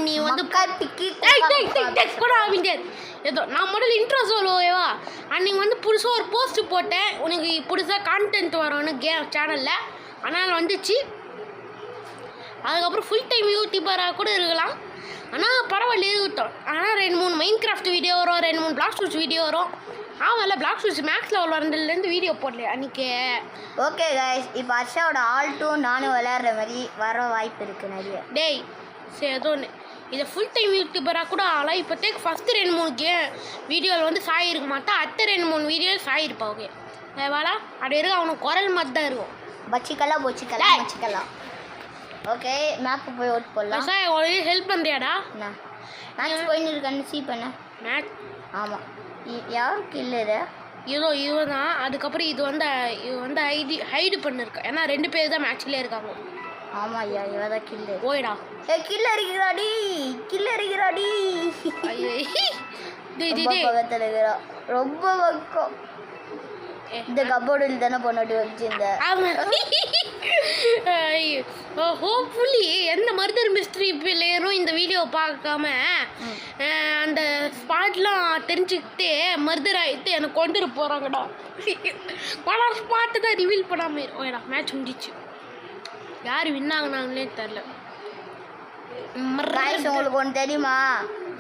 நீ வந்து கூட ஏதோ நான் முதல்ல இன்ட்ரோ சொல்லுவேவா அன்னைக்கு வந்து புதுசாக ஒரு போஸ்ட் போட்டேன் உனக்கு புதுசாக கான்டென்ட் வரும்னு சேனலில் அதனால் வந்துச்சு. அதுக்கப்புறம் ஃபுல் டைம் யூடியூபராக கூட இருக்கலாம். ஆனால் பரவாயில்ல இருக்கட்டும். ஆனால் 2-3 மைண்ட் கிராஃப்ட் வீடியோ வரும், 2-3 பிளாக் ஷூட்ஸ் வீடியோ வரும். ஆமாம்ல பிளாக் ஷூட்ஸ் மேக்ஸ் லெவல் வரதுலேருந்து வீடியோ போடல அன்றைக்கி. ஓகே கைஸ், இப்போ ஹர்ஷாவோட ஆல்ட்டும் நானும் விளையாடுற மாதிரி வர வாய்ப்பு இருக்குது நிறைய. டேய் சரி ஏதோ ஒன்று இதை ஃபுல் டைம் யூடியூபராக கூட ஆகலாம். இப்போதைக்கு ஃபஸ்ட்டு 2-3 வீடியோவில் வந்து சாய் இருக்க மாட்டா. அடுத்த 2-3 வீடியோ சாய் இருப்பா. ஓகே வேலை அப்படி இருக்கு. அவனுக்கு குரல் மாதிரி தான் இருக்கும். வச்சிக்கலாம். ஓகே மேப்பு போய் ஓட்டு போடலாம். சாய் உனக்கு ஹெல்ப் பண்ணுறியாடா? மேட்ச் போயின்னு இருக்கான்னு சி பண்ண மேட்ச். ஆமாம் யாருக்கு இல்லை இவன் தான். அதுக்கப்புறம் இது வந்து ஹைடு பண்ணிருக்கேன். ஏன்னா 2 பேர் தான் மேட்ச்லேயே இருக்காங்க. ஆமாம் ஐயா இவ தான் கில்லு. ஓய்டா கில்ல இருக்கிறாடி பக்கத்தில் இருக்கிறா. ரொம்ப பக்கம். இந்த கபோர்டில் தானே பொண்ணாட்டி வச்சிருந்தேன். ஹோப்ஃபுல்லி எந்த மர்டர் மிஸ்ட்ரி பிள்ளையரும் இந்த வீடியோவை பார்க்காம அந்த ஸ்பாட்லாம் தெரிஞ்சுக்கிட்டு மர்டர் ஆகிட்டு எனக்கு கொண்டுட்டு போகிறாங்கடா. பல ஸ்பாட்டு தான் ரிவீல் பண்ணாமல் ஓய்டா. மேட்ச் முடிச்சு. யார் வின்னாங்கனாங்களே தெரில. உங்களுக்கு ஒன்று தெரியுமா?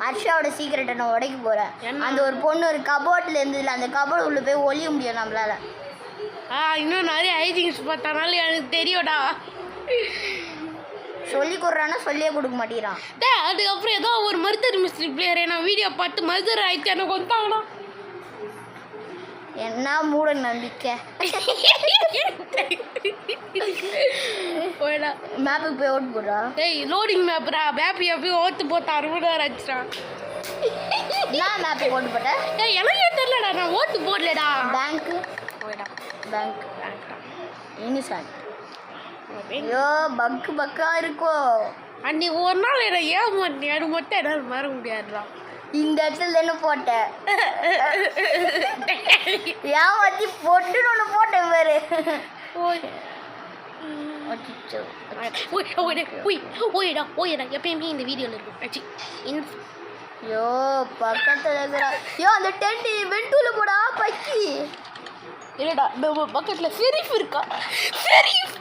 ஹர்ஷாவோட சீக்கிரட்டை நான் உடைக்க போகிறேன். அந்த ஒரு பொண்ணு ஒரு கபோர்டில் இருந்ததில்ல, அந்த கபோர்டு உள்ளே போய் ஒளிய முடியும் நம்மளால. இன்னும் நிறைய ஹைஜிங்ஸ் பார்த்தனால எனக்கு தெரியும்டா. சொல்லி கொடுறான்னா சொல்லியே கொடுக்க மாட்டேங்கிறான். அதுக்கப்புறம் ஏதோ ஒரு மர்டர் மிஸ்ட்ரி பிளேயர் நான் வீடியோ பார்த்து மர்டர் ஆயிடுச்சு எனக்கு வந்தாங்கண்ணா. என்ன மூட நம்பிக்கை. மேப்புக்கு போய் ஓட்டு போடுறா. டேய் லோடிங் மேப்ரா. மேப்பியை போய் ஓட்டு போட்டு 60 நேரம் ஆச்சுட்டான். நான் மேப்புக்கு ஓட்டு போட்டேன். டேய் எனக்கே தெரியலடா, நான் ஓட்டு போடலடா. பேங்க்கு பேங்க் இனிசான். ஐயோ பக்கா இருக்கோ. அன்னைக்கு ஒரு நாள் என்ன ஏமாட்டி அது மட்டும் என்னால் மற முடியாதுடா. இந்த இடத்துல என்ன போட்டேன் ஏமாத்தி பொட்டுன்னு ஒன்று போட்டேன் பாரு. எப்பயுமே இந்த வீடியோவில் இருக்கும். ஐயோ பக்கத்தில் இருக்கிறா. ஐயோ அந்த டென்ட் வெண்டூல போடா பக்கி. இல்லடா நம்ம பக்கத்தில் ஷெரீஃப் இருக்கா. ஷெரீஃப்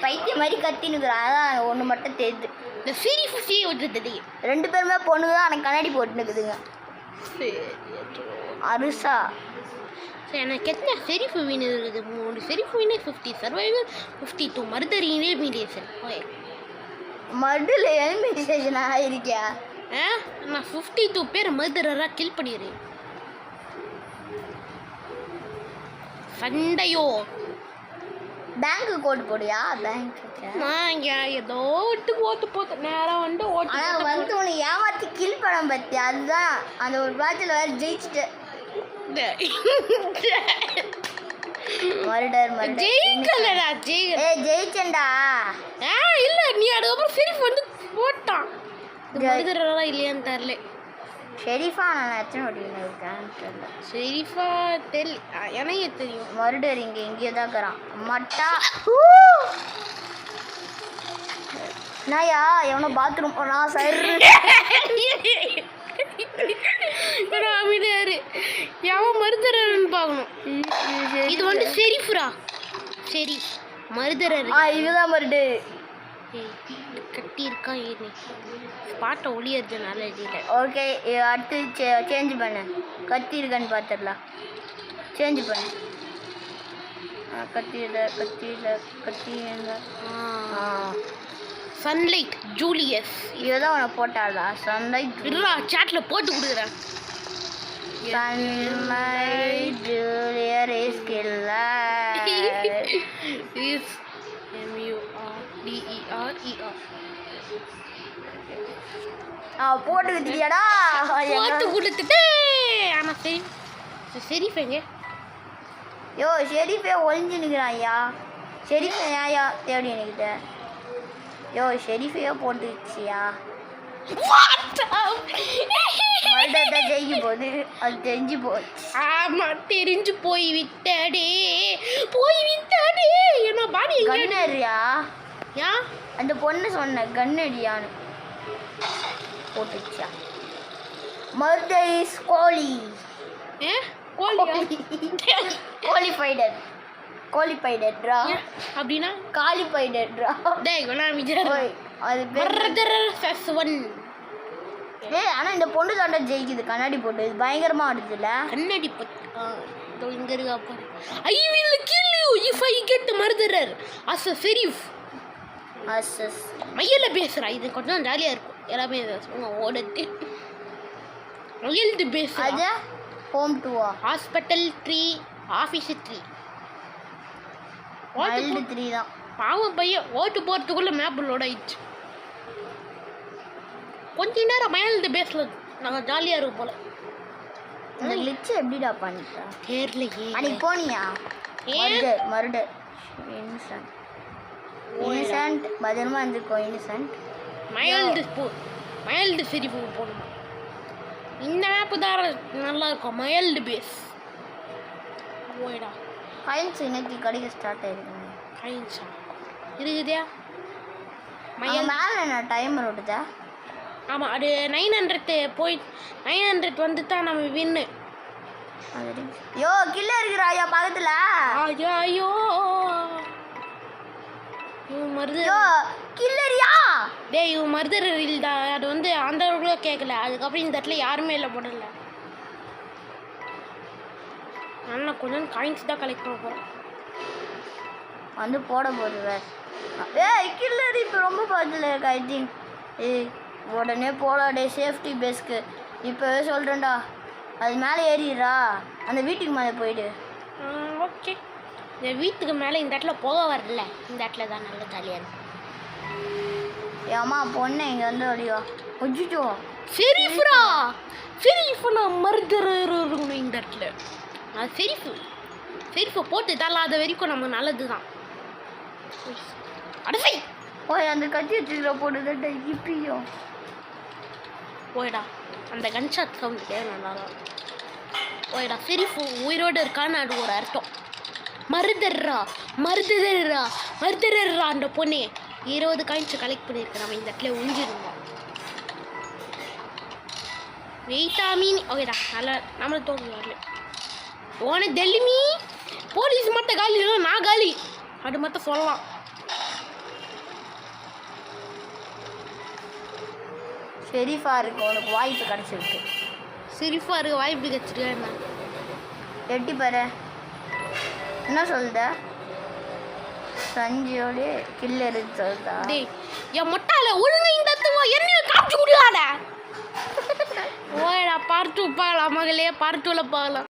பைத்திய மாதிரி கத்தினுக்குறா. அதான் ஒன்று மட்டும் தெரியுது. இந்த ஷெரீஃப் விட்டுறது 2 பேருமே பொண்ணுங்க தான். எனக்கு கண்ணாடி போட்டுனுக்குதுங்க. அருசா எனக்கு எத்தனை ஷெரீஃப் வீண் இருக்குது? 3 sheriff win, 50 survival, 52 murder elimination. மர்டரில் எலிமினேஷன் ஆகிருக்கியா? நான் 52 பேர் மர்டராக கில் பண்ணிடுறேன். சண்டையோ பேங்க்கு கோட்டு போடியா? பேங்க்கு நான் இங்கே ஏதோ ஓட்டு போட்டு நேரம் வந்து ஓட்டு வந்து உன்னை ஏமாற்றி கில் பண்ண பற்றி. அதுதான் அந்த ஒரு பாட்டில் வேறு ஜெயிச்சுட்டு ஜெயிச்சேன்டா. இல்லை நீ அதுக்கப்புறம் ஷெரீஃப் வந்து போட்டான். மர்டரா இல்லையான்னு தெரியல. ஷெரீஃபா நான் எத்தனை வாட்டி இருக்கேன் தெரியல. ஷெரீஃபா எனக்கு தெரியும். மர்டர் இங்கே எங்கேயோ தான் இருக்கிறான். மட்டா நாயா எவனோ பாத்ரூம் போனான். சரி அமைதியாரு. எவன் மருதரன்னு பார்க்கணும். இது வந்து ஷெரீஃப்ரா. சரி மருதரர். இதுதான் மருடு கட்டி இருக்கான். ஏறி பாட்டை ஒளியறதுனால இல்லை. ஓகே அடுத்து சேஞ்ச் பண்ணு. கத்தி இருக்கான்னு பார்த்துடலாம். சேஞ்ச் பண்ணு. கத்தி சன்லைட் ஜூலியஸ். இதுதான் உனக்கு போட்டாளா? சன்லைட் இல்லா சாட்டில் போட்டு கொடுக்குறேன். Sunlight Juliet is killer. Is MURDERER. போட்டு கொடுத்துட்டியாடா? போட்டு கொடுத்துட்டு ஆனால் ஷெரீஃபேங்க. யோ ஷெரீஃபே ஒளிஞ்சு நிற்கிறான் ஐயா. ஷெரீஃபே ஏயா தேடி நிற்கிட்ட? யோ ஷெரீஃபையோ போட்டுச்சியா? மறுபடியும் தான் ஜெயிக்க போகுது, அது தெரிஞ்சு போகுது. ஆமா தெரிஞ்சு போய் விட்டடே என்ன பாடி கண்ணடியா ஏன் அந்த பொண்ணு சொன்ன கண்ணடியான்னு போட்டுச்சா. மருதை கோழி ஏ கோழி கோலிஃபைடட்ரா அப்படின்னா காலிஃபைடட்ரா. டேய் நான் விஜய் அது பேர் சஸ்வன் ஆனா இந்த பொண்ணு தாண்டா ஜெயிக்குது கண்ணாடி போட்டு. இது பயங்கரமா ஆடுதுல்ல கண்ணாடி பத்து இங்க இருக்கா பாரு. I will kill you if I get murderer as a sheriff. அசஸ் மயில பேசுறா. இது கொஞ்சம் ஜாலியா இருக்கும். எல்லாமே ஓடட்டு மயில்து பேசுறா. அது ஹோம் டூவா ஹாஸ்பிட்டல் 3 ஆபீஸ் 3 வைல்டு 3 தான். பாவம் பையன் ஓட்டு போறதுக்குள்ள மேப் லோட் ஆயிடுச்சு. கொஞ்ச நேரம் மைல்டு பேஸ்ல நாங்கள் ஜாலியாக இருக்கும் போல. இந்த கிளிட்ச் எப்படிடா பண்ணிட்டா தெரியலையே. அன்னைக்கு போனியா? மர்டர் இன்னசென்ட் பத்திரமா இருந்துக்கோ. இன்னசென்ட் மைல்டு சரி போடணும். இந்த மேப்பு தான் நல்லா இருக்கும். Mild base ஓய்டா. காயின்ஸ் இன்னைக்கு கிடைக்க ஸ்டார்ட் ஆயிருக்கு. காயின்ஸா இருக்குதா? மேலே என்ன டைமர் ஓடுதா? ஆமாம் அது 900 போய் 900 வந்து தான் நம்ம வின்னு. யோ கில்ல இருக்கிறா ஐயா பக்கத்துல. ஐயோ இவன் மருது கில்லரியா? டேய் இவன் மருதர் இல்லைடா. அது வந்து அந்த அளவுக்குள்ள கேட்கல. அதுக்கப்புறம் இந்த இடத்துல யாருமே இல்லை போடல. நல்லா கொஞ்சம் காயின்ஸ் தான் கலெக்ட் பண்ண போகிறேன். வந்து போட போகுது வேற. ஏய் கில்லரி இப்போ ரொம்ப பக்கத்தில் இருக்கு. ஐ திங்க் உடனே போடாடே சேஃப்டி பேஸ்க்கு. இப்போவே சொல்கிறேன்டா. அது மேலே ஏறிடுறா. அந்த வீட்டுக்கு மேலே போயிடு. ஓகே இந்த வீட்டுக்கு மேலே இந்த இடத்துல போக வரல. இந்த இடத்துல தான் நல்லா ஜாலியாக இருக்கும். ஏம்மா பொண்ணு இங்கே வந்து வழியோ ஒஜிச்சோ செரிஃப்ரா. செரிஃபு நான் மருந்துருக்கணும் இந்த இடத்துல. அது செரிஃபை போட்டு தள்ளாத வரைக்கும் நம்ம நல்லது தான். அடசை ஓய் அந்த கத்தி வச்சுக்கிற போட்டுதட்ட இப்பயோ ஓய்டா. அந்த கன்ஷாட் சவுண்ட் கேட்க நல்லா தான். ஓய்டா செரிஃபு உயிரோடு இருக்கான்னு அது ஒரு அர்த்தம். மருதர்ரா அந்த பொண்ணு 20 காயின்ஸ் கலெக்ட் பண்ணியிருக்கு. நம்ம இந்த இடத்துல ஒழிஞ்சிருந்தோம். வெயிட்டாமீன் ஓகேடா நல்லா நம்மளை தோணு வரல. ஓன டெல்லிமி போலீஸ் மட்டும் காலி இல்லை நான் காலி அது மட்டும் சொல்லலாம். ஷெரீஃபா இருக்கு உனக்கு வாய்ப்பு கிடச்சிருக்கு. ஷெரீஃபா இருக்க வாய்ப்பு கிடச்சிருக்கேன். எட்டி பாரு என்ன சொல்லுத? சஞ்சியோட கில்லரு சொல்லுதா? டேய் என் மொட்டால ஒழுங்கு இந்த என்ன காமிச்சு கொடுக்காத. ஓடா பார்த்து பார்க்கலாம் மகளே. பார்த்துல பார்க்கலாம்.